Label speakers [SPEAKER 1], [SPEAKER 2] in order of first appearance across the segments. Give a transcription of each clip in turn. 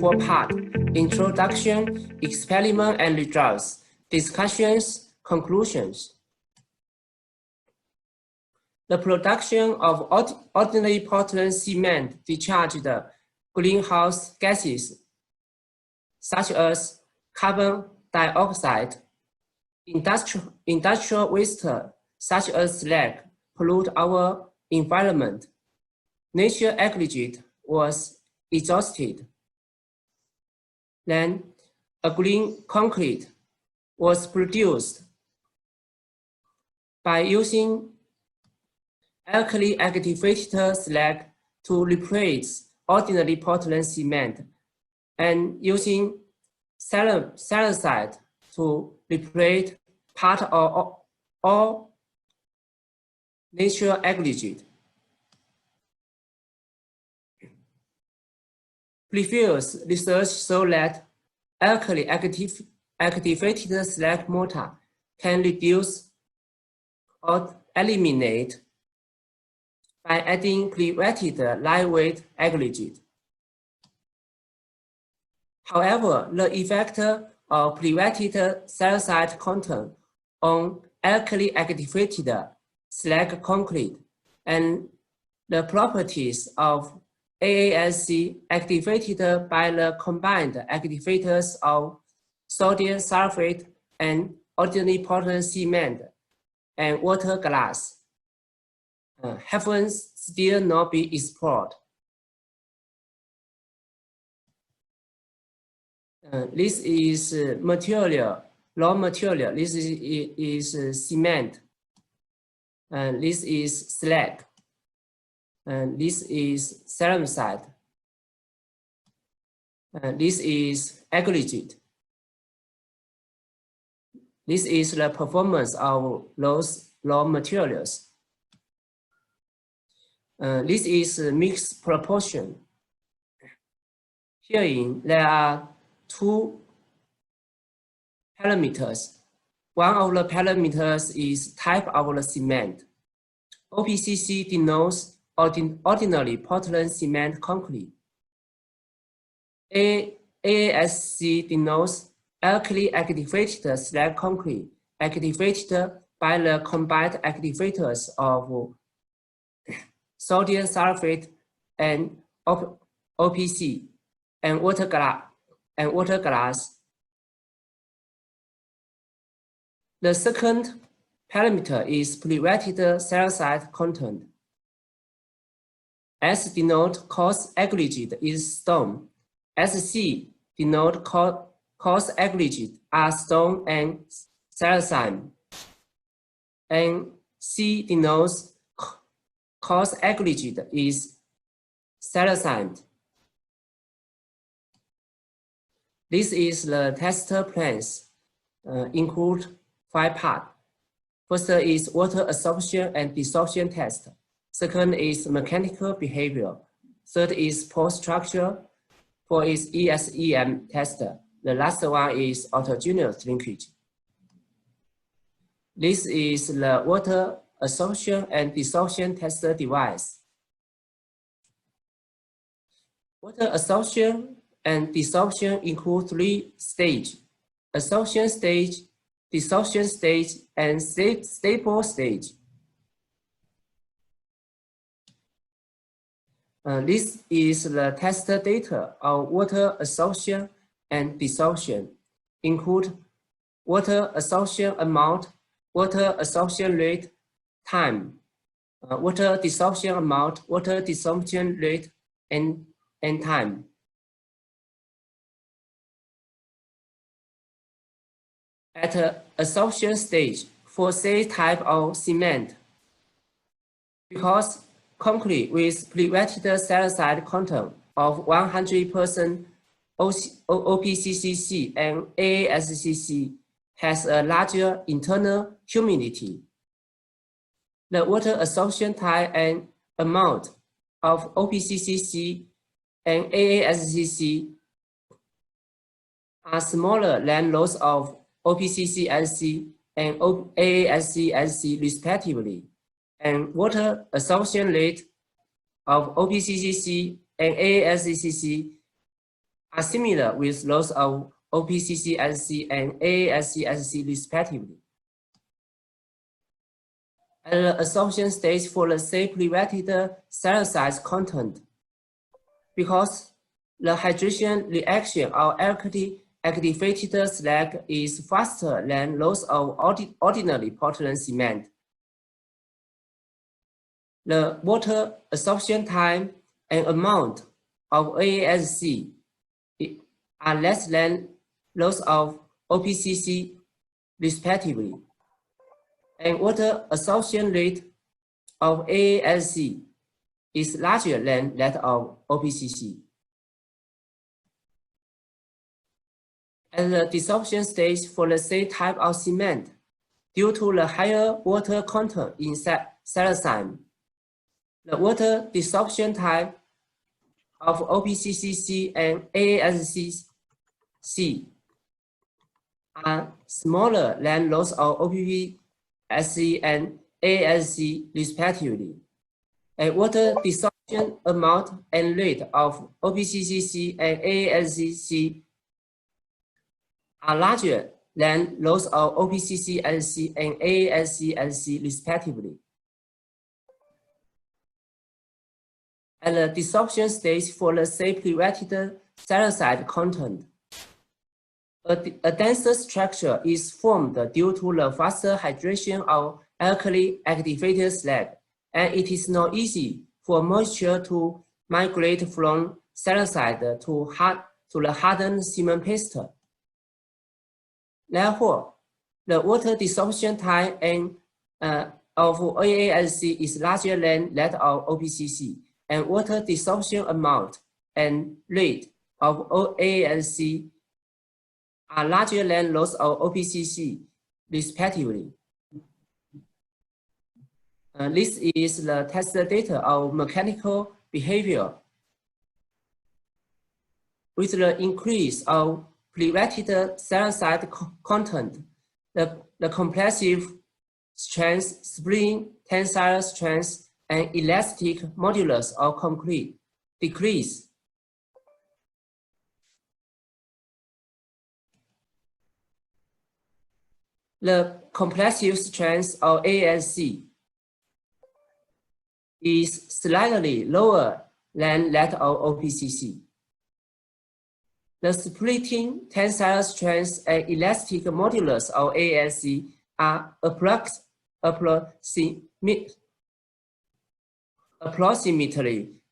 [SPEAKER 1] 4-part: introduction, experiment and results, discussions, conclusions. The production of ordinary Portland cement discharged greenhouse gases such as carbon dioxide, industrial waste such as slag pollute our environment. Nature aggregate was exhausted. Then a green concrete was produced by using alkali-activated slag to replace ordinary Portland cement and using ceramsite to replace part of all nature aggregate. Previous research showed that alkali-activated slag mortar can reduce or eliminate by adding prewetted lightweight aggregate. However, the effect of prewetted ceramsite content on alkali-activated slag concrete and the properties of AASC activated by the combined activators of sodium sulfate and ordinary Portland cement and water glass have still not been explored. This is material, raw material. This is cement. This is slag. This is ceramsite. This is aggregate. This is the performance of those raw materials. This is mixed proportion. Herein, there are two parameters. One of the parameters is type of the cement. OPCC denotes ordinary Portland cement concrete. AASC denotes alkali-activated slag concrete activated by the combined activators of sodium sulfate and OPC and water glass. The second parameter is prewetted ceramsite content. S denote coarse aggregate is stone. SC denote coarse aggregate are stone and ceramsite. And C denotes coarse aggregate is ceramsite. This is the tester plans, include 5 parts. First is water absorption and desorption test. Second is mechanical behavior. Third is pore structure. Fourth is ESEM test. The last one is autogenous shrinkage. This is the water absorption and desorption tester device. Water absorption and desorption include 3 stages: absorption stage, desorption stage, and stable stage. This is the test data of water absorption and desorption. Include water absorption amount, water absorption rate, time, water desorption amount, water desorption rate, and time. At the absorption stage, for say type of cement, because concrete with prewetted ceramsite content of 100% OPCC and AASC has a larger internal humidity. The water absorption type and amount of OPCC and AASC are smaller than those of OPCC and AASC respectively, and water absorption rate of OPCC and AASC are similar with those of OPCC SC and AASC SC respectively. At the absorption stage for the prewetted ceramsite content, because the hydration reaction of alkali-activated slag is faster than those of ordinary Portland cement. The water absorption time and amount of AASC are less than those of OPCC respectively, and water absorption rate of AASC is larger than that of OPCC. At the desorption stage for the same type of cement, due to the higher water content in ceramsite, the water desorption time of OPCC and AASC are smaller than those of OPCC and AASC respectively, and water desorption amount and rate of OPCC and AASC are larger than those of OPCC SC and AASC SC respectively. At the desorption stage for the prewetted ceramsite content, a denser structure is formed due to the faster hydration of alkali-activated slag, and it is not easy for moisture to migrate from ceramsite to the hardened cement paste. Therefore, the water desorption time of AASC is larger than that of OPCC, and water desorption amount and rate of AASC are larger than those of OPCC respectively. This is the test data of mechanical behavior. With the increase of prewetted ceramsite content, the compressive strength, spring, tensile strength, and elastic modulus of concrete decrease. The compressive strength of AASC is slightly lower than that of OPCC. The splitting tensile strength and elastic modulus of AASC are approximately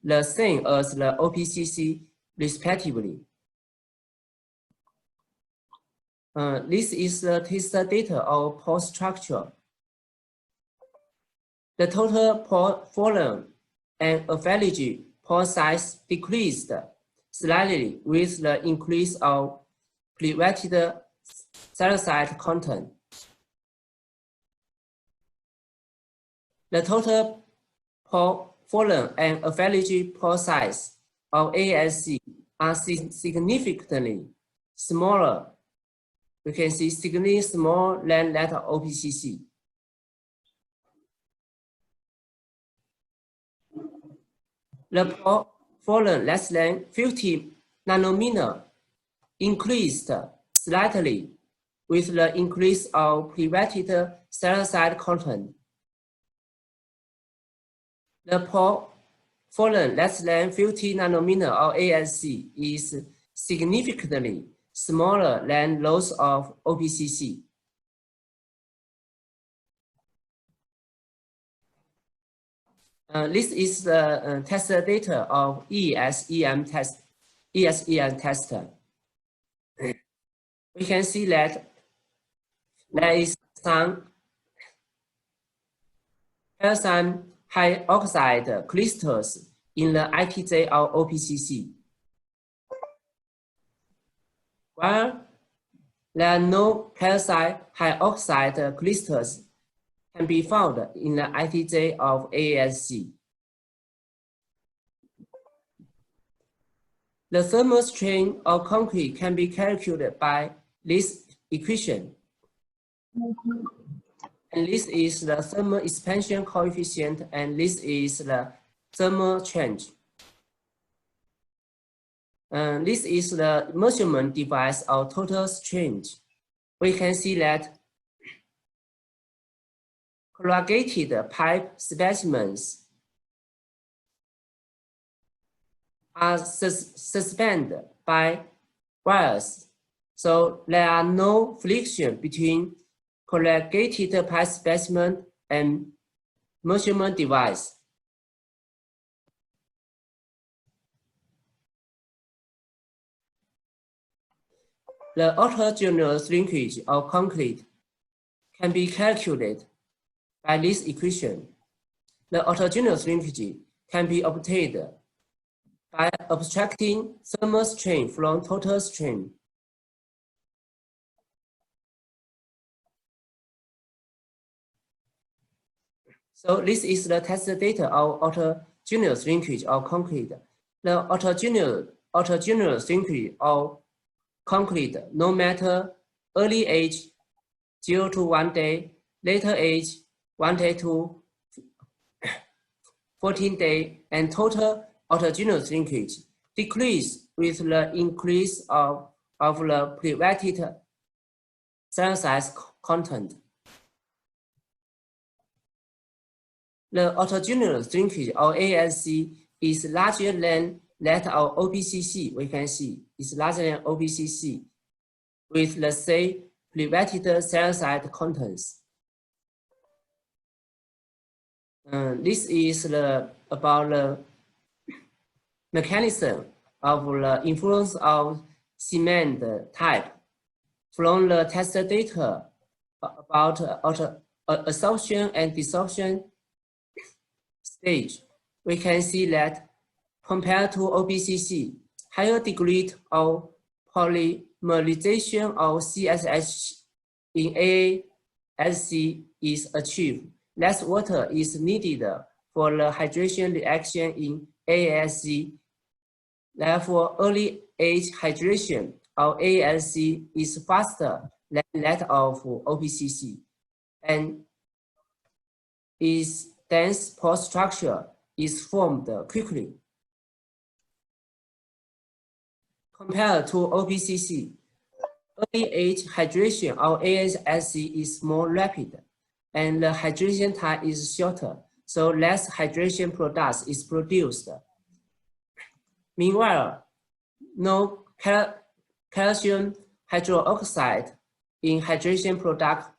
[SPEAKER 1] the same as the OPCC respectively. This is the test data of pore structure. The total pore volume and average pore size decreased slightly with the increase of prewetted ceramsite content. The total pore volume and average pore size of AASC are significantly smaller. You can see significantly smaller than that of OPCC. The pore volume less than 50 nanometer increased slightly with the increase of prewetted ceramsite content. The pore volume less than 50 nanometer of AASC is significantly smaller than those of OPCC. This is the test data of ESEM tester. We can see that there is some calcium hydroxide crystals in the ITJ of OPCC, while there are no calcium hydroxide crystals can be found in the ITJ of AASC. The thermal strain of concrete can be calculated by this equation. And this is the thermal expansion coefficient, and this is the thermal change. This is the measurement device of total strain. We can see that corrugated pipe specimens are suspended by wires, so there are no friction between corrugated pipe specimen and measurement device. The autogenous shrinkage of concrete can be calculated by this equation. The autogenous shrinkage can be obtained by abstracting thermal strain from total strain. So this is the test data of autogenous shrinkage of concrete. The autogenous shrinkage of concrete, no matter early age 0 to 1 day, later age 1 day to 14 day, and total autogenous shrinkage decrease with the increase of the prewetted ceramsite content. The autogenous shrinkage of AASC is larger than that of OPCC. We can see is larger than OPCC with the same prewetted ceramsite contents. This is about the mechanism of the influence of cement type from the test data about absorption and desorption stage. We can see that compared to OPCC, higher degree of polymerization of CSH in AASC is achieved. Less water is needed for the hydration reaction in AASC. Therefore, early age hydration of AASC is faster than that of OPCC, and its dense pore structure is formed quickly. Compared to OPCC, early age hydration of AASC is more rapid, and the hydration time is shorter, so less hydration products is produced. Meanwhile, no calcium hydroxide in hydration product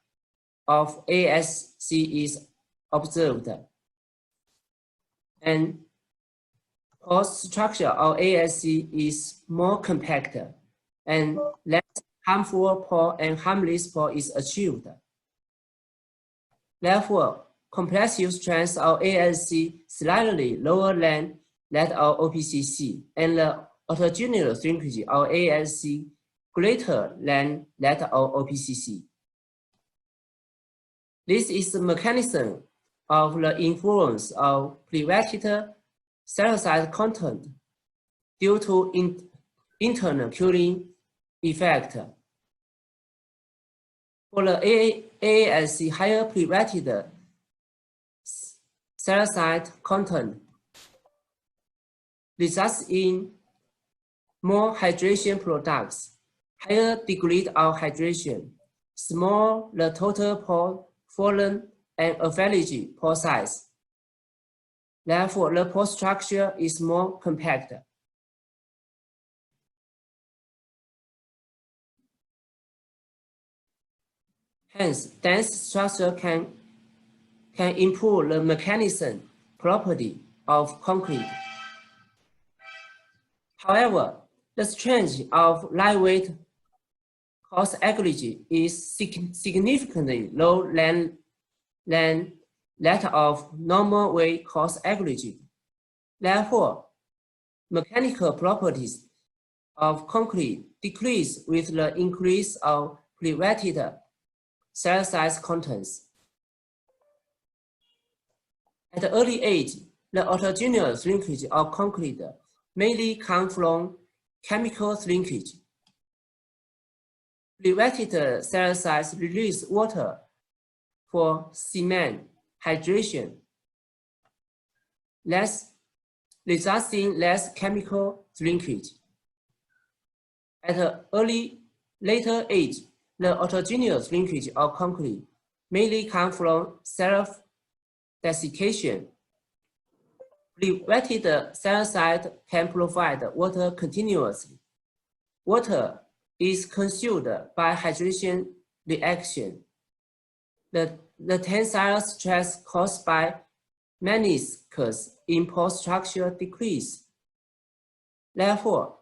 [SPEAKER 1] of AASC is observed, and pore structure of AASC is more compact, and less harmful pore and harmless pore is achieved. Therefore, compressive strength of AASC slightly lower than that of OPCC, and the autogenous shrinkage of AASC greater than that of OPCC. This is the mechanism of the influence of prewetted ceramsite content due to internal cooling effect. For the AASC, higher prewetted ceramsite content results in more hydration products, higher degree of hydration, small the total pore volume and average pore size. Therefore, the pore structure is more compact. Hence, dense structure can improve the mechanism property of concrete. However, the strength of lightweight coarse aggregate is significantly lower than that of normal weight coarse aggregate. Therefore, mechanical properties of concrete decrease with the increase of prewetted ceramsite contents. At the early age, the autogenous shrinkage of concrete mainly comes from chemical shrinkage. Prewetted ceramsite release water for cement hydration, resulting less chemical shrinkage. At an later age, the autogenous shrinkage of concrete mainly comes from self-desiccation. Prewetted ceramsite can provide water continuously. Water is consumed by hydration reaction. The tensile stress caused by meniscus in pore structure decrease. Therefore,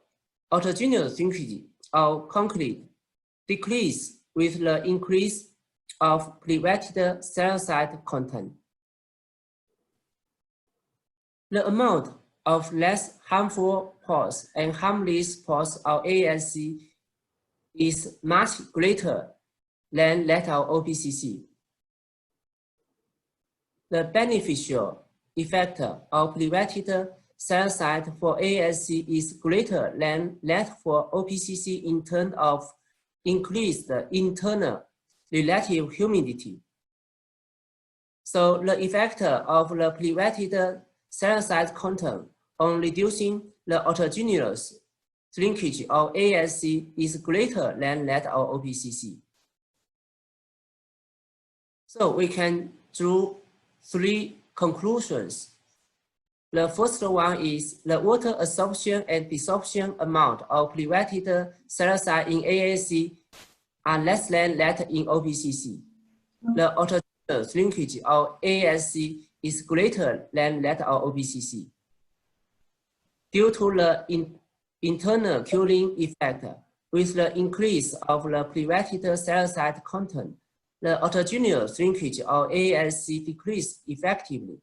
[SPEAKER 1] autogenous shrinkage of concrete decrease with the increase of prewetted ceramsite content. The amount of less harmful pores and harmless pores of AASC is much greater than that of OPCC. The beneficial effect of prewetted ceramsite for AASC is greater than that for OPCC in terms of increased internal relative humidity. So the effect of the prewetted ceramsite content on reducing the autogenous shrinkage of AASC is greater than that of OPCC. So we can draw 3 conclusions. The first one is the water absorption and desorption amount of prewetted ceramsite in AASC are less than that in OPCC. The autogenous shrinkage of AASC is greater than that of OPCC. Due to the internal cooling effect, with the increase of the prewetted ceramsite content, the autogenous shrinkage of AASC decreased effectively.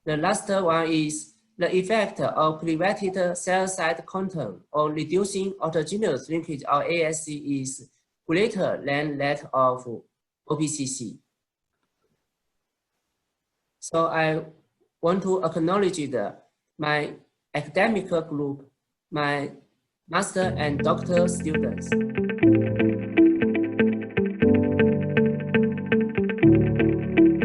[SPEAKER 1] The last one is the effect of prewetted ceramsite content on reducing autogenous shrinkage of AASC is greater than that of OPCC. So I want to acknowledge my academic group, my master and doctoral students.